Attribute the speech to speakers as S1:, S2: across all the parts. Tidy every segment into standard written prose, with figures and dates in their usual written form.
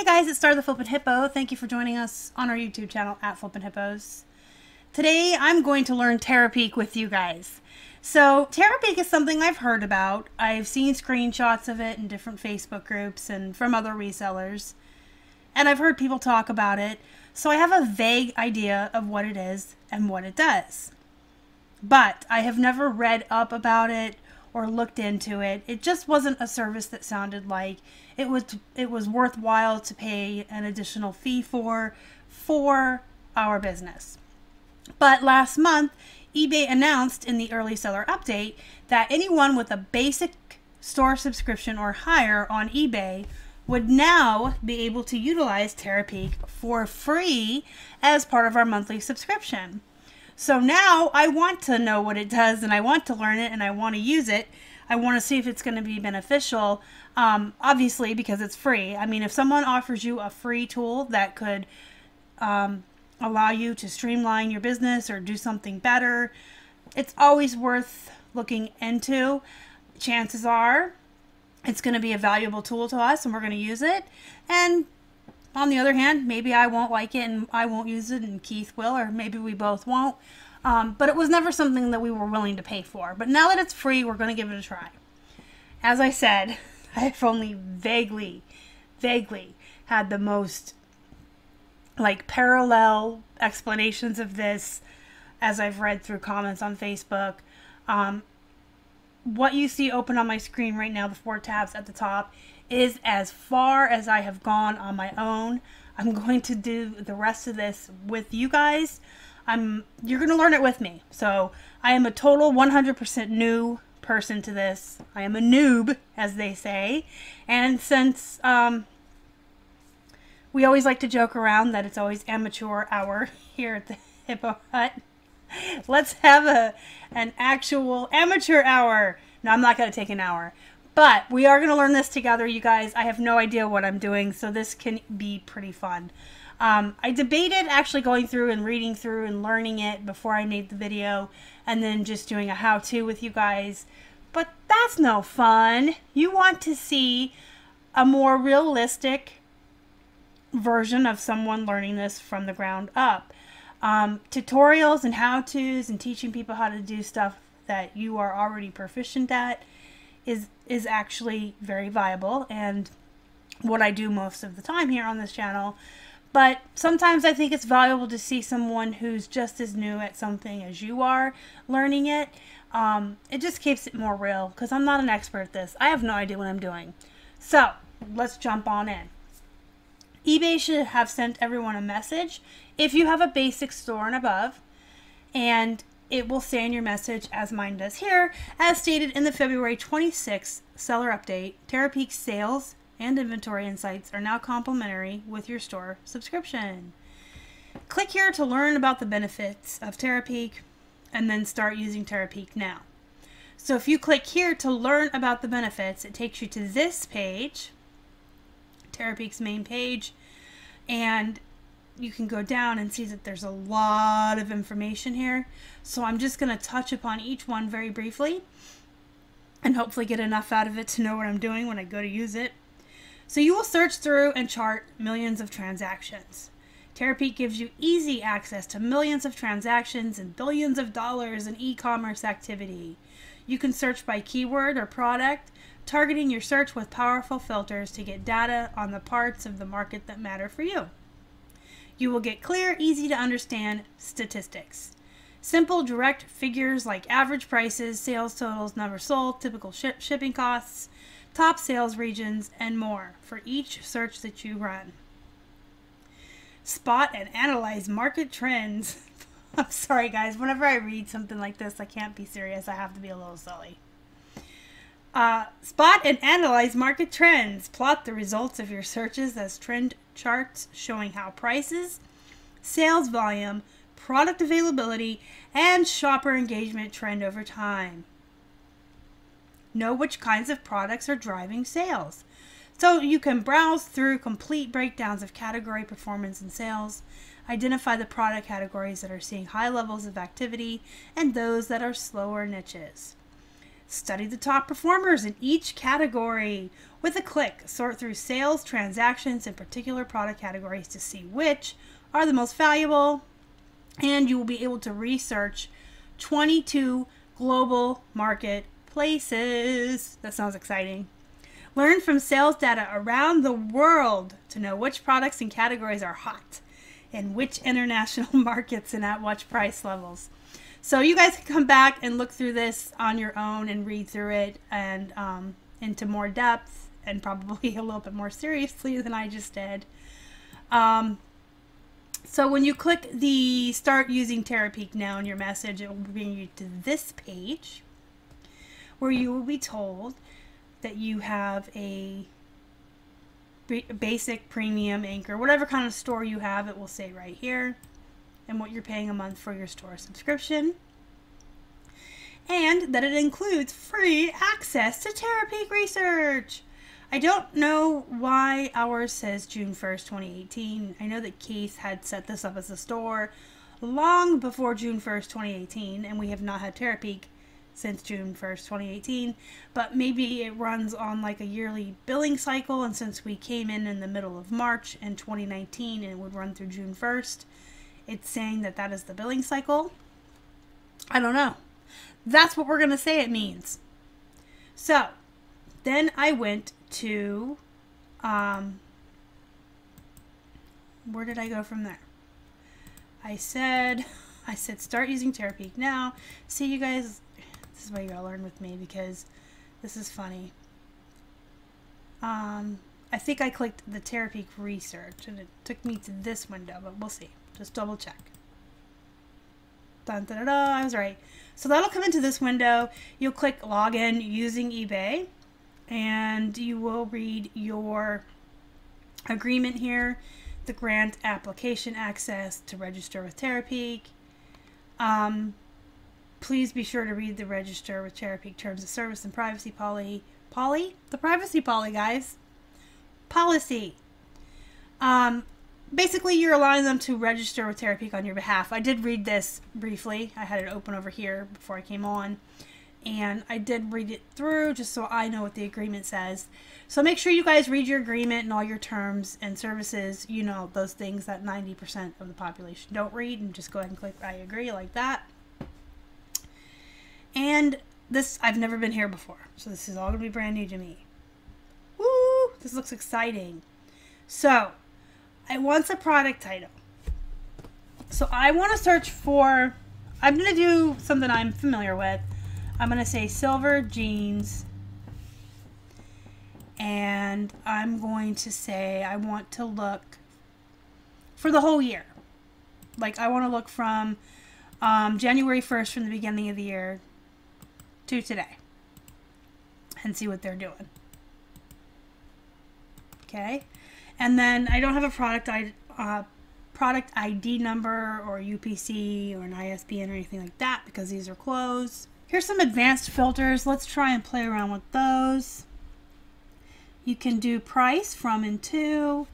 S1: Hey guys, it's Star the Flippin' Hippo. Thank you for joining us on our YouTube channel at Flippin' Hippos. Today I'm going to learn Terapeak with you guys. So Terapeak is something I've heard about. I've seen screenshots of it in different Facebook groups and from other resellers. And I've heard people talk about it. So I have a vague idea of what it is and what it does. But I have never read up about it or looked into it. It just wasn't a service that sounded like it was worthwhile to pay an additional fee for our business. But last month, eBay announced in the early seller update that anyone with a basic store subscription or higher on eBay would now be able to utilize Terapeak for free as part of our monthly subscription. So now I want to know what it does, and I want to learn it, and I want to use it. I want to see if it's going to be beneficial, obviously, because it's free. I mean, if someone offers you a free tool that could allow you to streamline your business or do something better, it's always worth looking into. Chances are it's going to be a valuable tool to us, and we're going to use it. And on the other hand, maybe I won't like it and I won't use it, and Keith will, or maybe we both won't. But it was never something that we were willing to pay for. But now that it's free, we're going to give it a try. As I said, I've only vaguely had the most parallel explanations of this as I've read through comments on Facebook. What you see open on my screen right now, the 4 tabs at the top, is as far as I have gone on my own. I'm going to do the rest of this with you guys. You're going to learn it with me. So I am a total 100% new person to this. I am a noob, as they say. And since we always like to joke around that it's always amateur hour here at the Hippo Hut, let's have an actual amateur hour. No, I'm not going to take an hour. But we are going to learn this together, you guys. I have no idea what I'm doing, so this can be pretty fun. I debated actually going through and reading through and learning it before I made the video, and then just doing a how-to with you guys. But that's no fun. You want to see a more realistic version of someone learning this from the ground up. Tutorials and how-tos and teaching people how to do stuff that you are already proficient at is actually very viable, and what I do most of the time here on this channel. But sometimes I think it's valuable to see someone who's just as new at something as you are learning it. It just keeps it more real, because I'm not an expert at this. I have no idea what I'm doing. So let's jump on in. eBay should have sent everyone a message if you have a basic store and above, and it will say in your message, as mine does here, as stated in the February 26th seller update, Terapeak's sales and inventory insights are now complimentary with your store subscription. Click here to learn about the benefits of Terapeak, and then start using Terapeak now. So if you click here to learn about the benefits, it takes you to this page, Terapeak's main page, and you can go down and see that there's a lot of information here. So I'm just going to touch upon each one very briefly and hopefully get enough out of it to know what I'm doing when I go to use it. So you will search through and chart millions of transactions. Terapeak gives you easy access to millions of transactions and billions of dollars in e-commerce activity. You can search by keyword or product, targeting your search with powerful filters to get data on the parts of the market that matter for you. You will get clear, easy to understand statistics. Simple, direct figures like average prices, sales totals, number sold, typical shipping costs, top sales regions, and more for each search that you run. Spot and analyze market trends. I'm sorry guys, whenever I read something like this, I can't be serious. I have to be a little silly. Spot and analyze market trends. Plot the results of your searches as trend charts showing how prices, sales volume, product availability, and shopper engagement trend over time. Know which kinds of products are driving sales. So you can browse through complete breakdowns of category performance and sales, identify the product categories that are seeing high levels of activity and those that are slower niches. Study the top performers in each category. With a click, sort through sales, transactions, and particular product categories to see which are the most valuable. And you will be able to research 22 global marketplaces. That sounds exciting. Learn from sales data around the world to know which products and categories are hot in which international markets and at what price levels. So you guys can come back and look through this on your own and read through it and into more depth and probably a little bit more seriously than I just did. So when you click the Start Using Terapeak Now in your message, it will bring you to this page where you will be told that you have a basic, premium, anchor, whatever kind of store you have, it will say right here, and what you're paying a month for your store subscription, and that it includes free access to Terapeak research. I don't know why ours says June 1st, 2018. I know that Keith had set this up as a store long before June 1st, 2018, and we have not had Terapeak since June 1st, 2018, but maybe it runs on like a yearly billing cycle, and since we came in the middle of March in 2019 and it would run through June 1st, it's saying that that is the billing cycle. I don't know. That's what we're going to say it means. So, then I went to, where did I go from there? I said start using Terapeak now. See, you guys, this is why you gotta learn with me because this is funny. I think I clicked the Terapeak research and it took me to this window, but we'll see. Just double check. Dun, dun, dun, dun, I was right. So that'll come into this window. You'll click login using eBay and you will read your agreement here, the grant application access to register with Terapeak. Please be sure to read the register with Terapeak terms of service and privacy policy. The privacy policy, guys. Policy. Basically, you're allowing them to register with Terapeak on your behalf. I did read this briefly. I had it open over here before I came on. And I did read it through just so I know what the agreement says. So make sure you guys read your agreement and all your terms and services. You know, those things that 90% of the population don't read. And just go ahead and click I agree like that. And this, I've never been here before. So this is all going to be brand new to me. Woo! This looks exciting. So, I want a product title. So I want to search for, I'm going to do something I'm familiar with. I'm going to say silver jeans. And I'm going to say I want to look for the whole year. Like I want to look from January 1st from the beginning of the year to today. And see what they're doing. Okay. And then I don't have a product ID number or UPC or an ISBN or anything like that because these are closed. Here's some advanced filters. Let's try and play around with those. You can do price, from and to.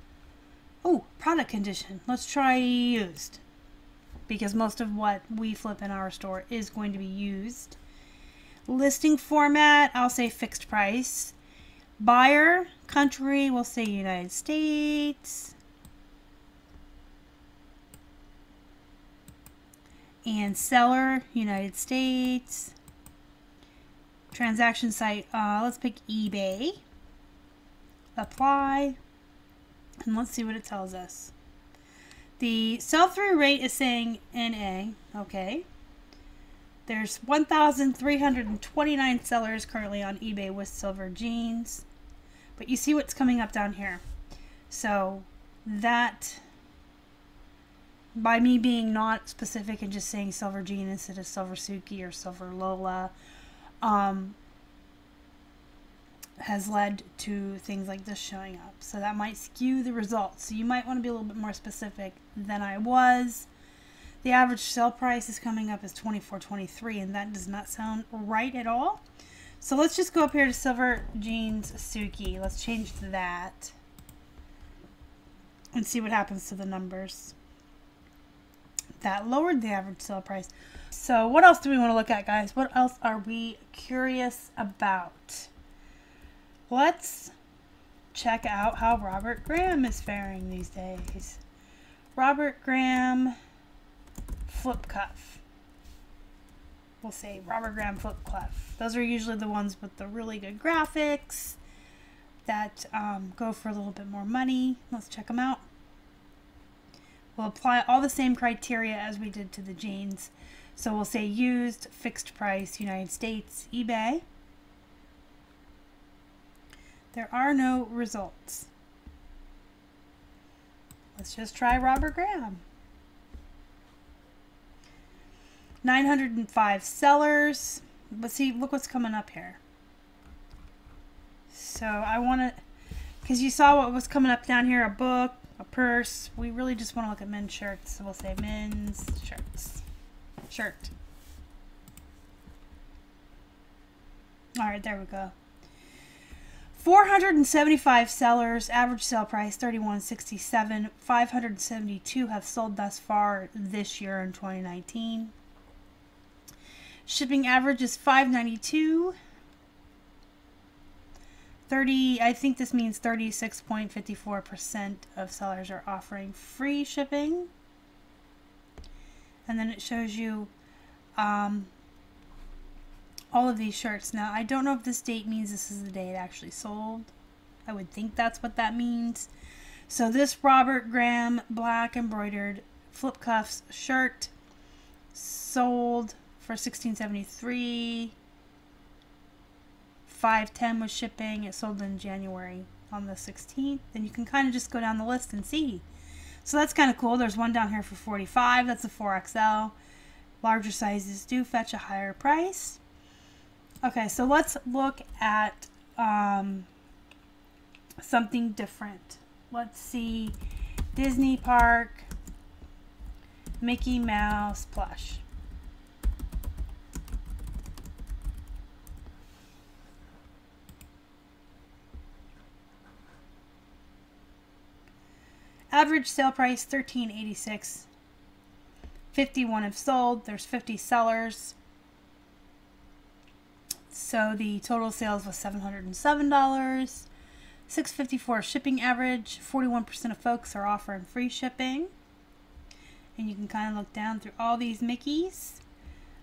S1: Oh, product condition. Let's try used because most of what we flip in our store is going to be used. Listing format, I'll say fixed price. Buyer, country, we'll say United States. And seller, United States. Transaction site, let's pick eBay. Apply. And let's see what it tells us. The sell-through rate is saying NA. Okay. There's 1,329 sellers currently on eBay with silver jeans. But you see what's coming up down here. So that, by me being not specific and just saying silver jean instead of silver Suki or silver Lola, has led to things like this showing up. So that might skew the results. So you might want to be a little bit more specific than I was. The average sale price is coming up as $24.23, and that does not sound right at all. So let's just go up here to silver jeans Suki. Let's change that and see what happens to the numbers. That lowered the average sale price. So what else do we want to look at, guys? What else are we curious about? Let's check out how Robert Graham is faring these days. Robert Graham flip cuff. We'll say Robert Graham flip cuff. Those are usually the ones with the really good graphics that go for a little bit more money. Let's check them out. We'll apply all the same criteria as we did to the jeans. So we'll say used, fixed price, United States, eBay. There are no results. Let's just try Robert Graham. 905 sellers. But see, look what's coming up here. So I want to, because you saw what was coming up down here, a book, a purse. We really just want to look at men's shirts. So we'll say men's shirts. Shirt. All right, there we go. 475 sellers, average sale price $31.67. 572 have sold thus far this year in 2019. Shipping average is $5.92. I think this means 36.54% of sellers are offering free shipping. And then it shows you all of these shirts. Now, I don't know if this date means this is the day it actually sold. I would think that's what that means. So this Robert Graham black embroidered flip cuffs shirt sold for $16.73. $5.10 was shipping. It sold in January on the 16th. And you can kind of just go down the list and see. So that's kind of cool. There's one down here for $45. That's a 4XL. Larger sizes do fetch a higher price. Okay, so let's look at something different. Let's see Disney Park Mickey Mouse plush. Average sale price $13.86. 51 have sold. There's 50 sellers. So the total sales was $707. $6.54 shipping average. 41% of folks are offering free shipping. And you can kind of look down through all these Mickeys.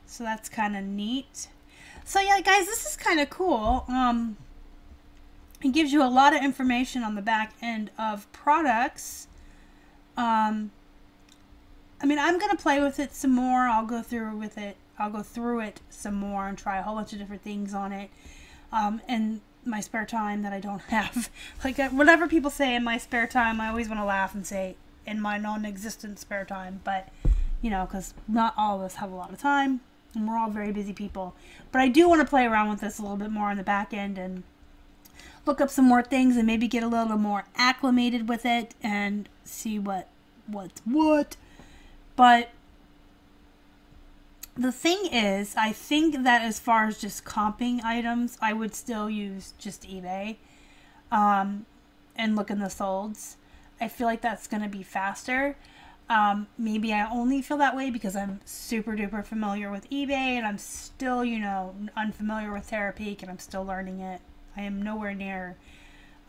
S1: So that's kind of neat. So yeah, guys, this is kind of cool. It gives you a lot of information on the back end of products. I mean, I'm going to play with it some more. I'll go through it some more and try a whole bunch of different things on it. In my spare time that I don't have. Like, whatever people say in my spare time, I always want to laugh and say in my non-existent spare time. But, you know, because not all of us have a lot of time. And we're all very busy people. But I do want to play around with this a little bit more on the back end and look up some more things and maybe get a little more acclimated with it and see what's what. But the thing is, I think that as far as just comping items, I would still use just eBay and look in the solds. I feel like that's going to be faster. Maybe I only feel that way because I'm super duper familiar with eBay and I'm still, you know, unfamiliar with Terapeak and I'm still learning it. I am nowhere near.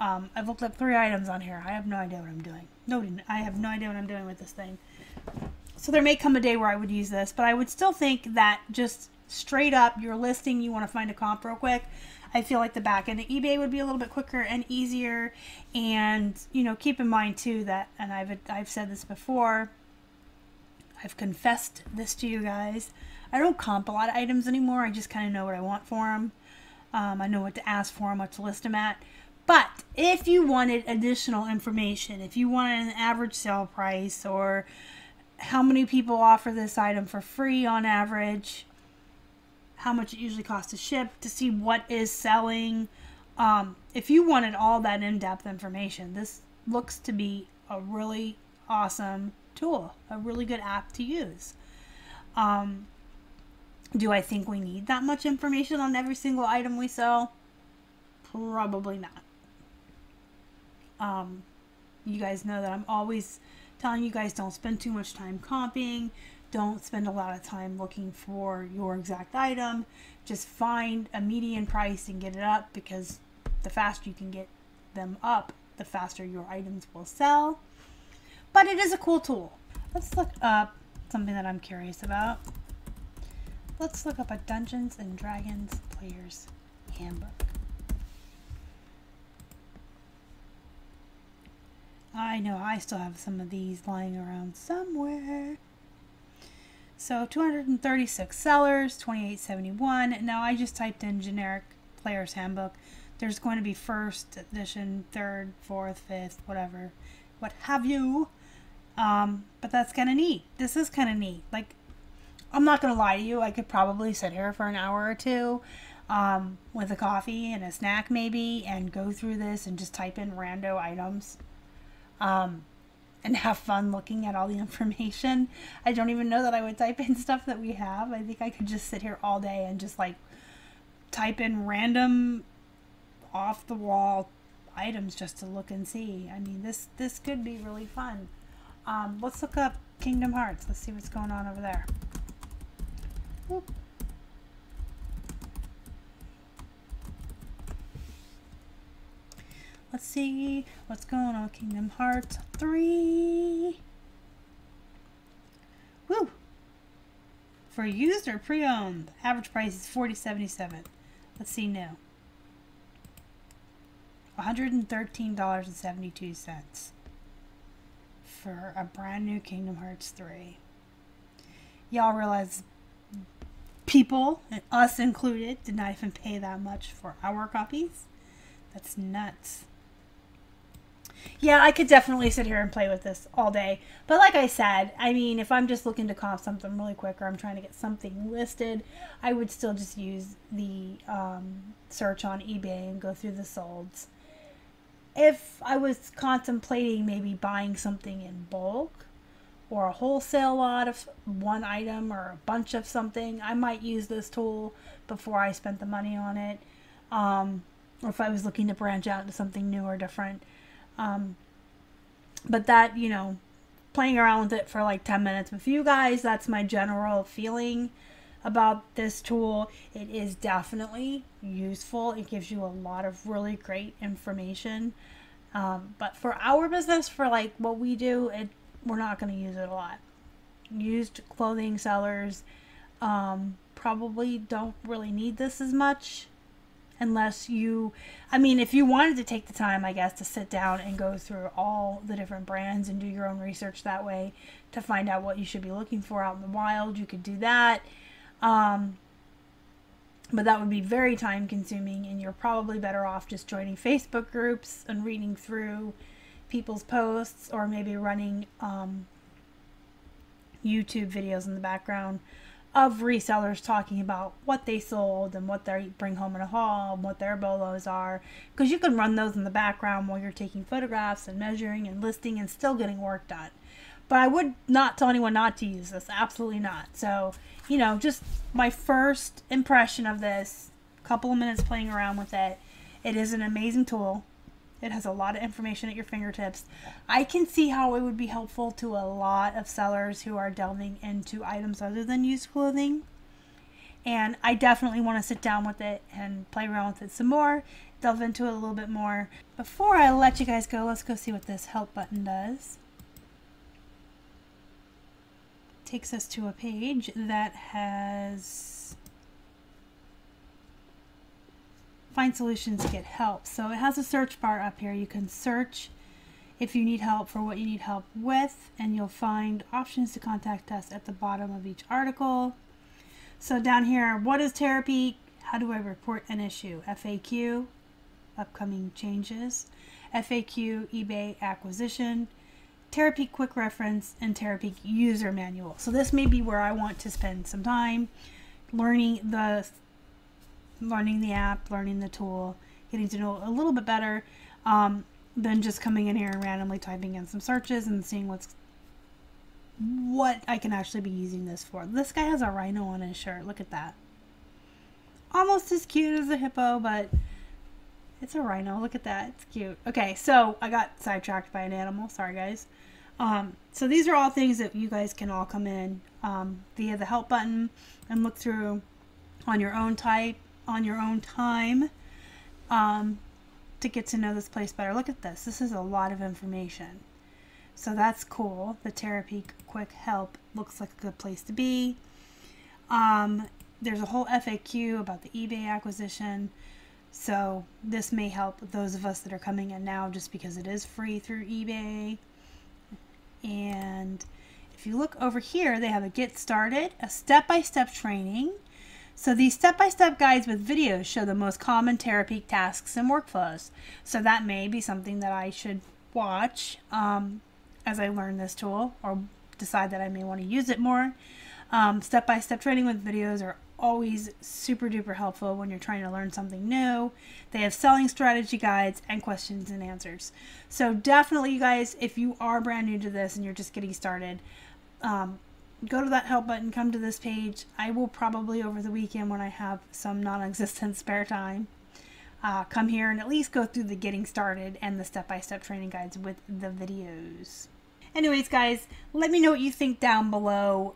S1: I've looked up 3 items on here. I have no idea what I'm doing. I have no idea what I'm doing with this thing. So there may come a day where I would use this, but I would still think that just straight up, your listing, you want to find a comp real quick. I feel like the back end of eBay would be a little bit quicker and easier. And, you know, keep in mind too that, and I've said this before, I've confessed this to you guys. I don't comp a lot of items anymore. I just kind of know what I want for them. I know what to ask for them, what to list them at. But if you wanted additional information, if you wanted an average sale price or how many people offer this item for free on average, how much it usually costs to ship, to see what is selling, if you wanted all that in-depth information, this looks to be a really awesome tool, a really good app to use. Do I think we need that much information on every single item we sell? Probably not. You guys know that I'm always telling you guys don't spend too much time comping. Don't spend a lot of time looking for your exact item. Just find a median price and get it up, because the faster you can get them up, the faster your items will sell. But it is a cool tool. Let's look up something that I'm curious about. Let's look up a Dungeons and Dragons Player's Handbook. I know I still have some of these lying around somewhere. So 236 sellers, 2871. Now I just typed in generic Player's Handbook. There's going to be first edition, third, fourth, fifth, whatever, what have you. But that's kind of neat. This is kind of neat. Like, I'm not going to lie to you. I could probably sit here for an hour or two with a coffee and a snack maybe and go through this and just type in rando items and have fun looking at all the information. I don't even know that I would type in stuff that we have. I think I could just sit here all day and just like type in random off the wall items just to look and see. I mean, this could be really fun. Let's look up Kingdom Hearts. Let's see what's going on over there. Whoop. Let's see what's going on with Kingdom Hearts 3. Woo! For used or pre-owned, average price is $40.77. Let's see new. $113.72 for a brand new Kingdom Hearts 3. Y'all realize people, and us included, did not even pay that much for our copies? That's nuts. Yeah, I could definitely sit here and play with this all day. But like I said, I mean, if I'm just looking to comp something really quick or I'm trying to get something listed, I would still just use the search on eBay and go through the solds. If I was contemplating maybe buying something in bulk or a wholesale lot of one item or a bunch of something, I might use this tool before I spent the money on it. Or if I was looking to branch out into something new or different. But that, you know, playing around with it for like 10 minutes with you guys, that's my general feeling about this tool. It is definitely useful. It gives you a lot of really great information. But for our business, for like what we do, we're not going to use it a lot. Used clothing sellers probably don't really need this as much. Unless you, I mean, if you wanted to take the time, I guess, to sit down and go through all the different brands and do your own research that way to find out what you should be looking for out in the wild, you could do that. But that would be very time consuming, and you're probably better off just joining Facebook groups and reading through people's posts, or maybe running YouTube videos in the background of resellers talking about what they sold and what they bring home in a haul and what their bolos are, because you can run those in the background while you're taking photographs and measuring and listing and still getting work done. But I would not tell anyone not to use this. Absolutely not. So, you know, just my first impression of this, couple of minutes playing around with it. It is an amazing tool. It has a lot of information at your fingertips. I can see how it would be helpful to a lot of sellers who are delving into items other than used clothing. And I definitely want to sit down with it and play around with it some more, delve into it a little bit more. Before I let you guys go, let's go see what this help button does. Takes us to a page that has find solutions, get help. So it has a search bar up here. You can search if you need help for what you need help with, and you'll find options to contact us at the bottom of each article. So down here, what is Terapeak? How do I report an issue? FAQ, upcoming changes. FAQ, eBay acquisition. Terapeak quick reference, and Terapeak user manual. So this may be where I want to spend some time learning the app, learning the tool, getting to know it a little bit better, than just coming in here and randomly typing in some searches and seeing what I can actually be using this for. This guy has a rhino on his shirt. Look at that. Almost as cute as a hippo, but it's a rhino. Look at that. It's cute. Okay, so I got sidetracked by an animal. Sorry, guys. So these are all things that you guys can all come in via the help button and look through on your own time to get to know this place better. Look at this. This is a lot of information. So that's cool. The Terapeak Quick Help looks like a good place to be. There's a whole FAQ about the eBay acquisition. So this may help those of us that are coming in now just because it is free through eBay. And if you look over here, they have a get started, a step-by-step training. So these step-by-step guides with videos show the most common Terapeak tasks and workflows. So that may be something that I should watch as I learn this tool or decide that I may want to use it more. Step-by-step training with videos are always super duper helpful when you're trying to learn something new. They have selling strategy guides and questions and answers. So definitely, you guys, if you are brand new to this and you're just getting started, go to that help button, come to this page. I will probably over the weekend, when I have some non-existent spare time, come here and at least go through the getting started and the step-by-step training guides with the videos. Anyways, guys, let me know what you think down below.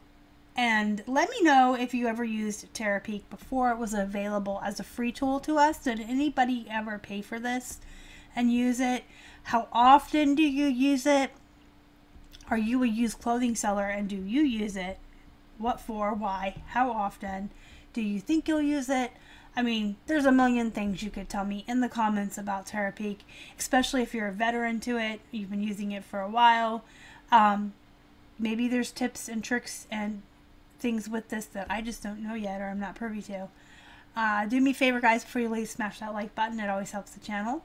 S1: And let me know if you ever used Terapeak before it was available as a free tool to us. Did anybody ever pay for this and use it? How often do you use it? Are you a used clothing seller and do you use it? What for? Why? How often? Do you think you'll use it? I mean, there's a million things you could tell me in the comments about Terapeak, especially if you're a veteran to it. You've been using it for a while. Maybe there's tips and tricks and things with this that I just don't know yet or I'm not privy to. Do me a favor, guys, before you leave, smash that like button. It always helps the channel.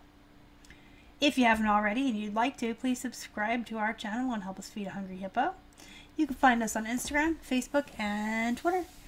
S1: If you haven't already and you'd like to, please subscribe to our channel and help us feed a hungry hippo. You can find us on Instagram, Facebook, and Twitter.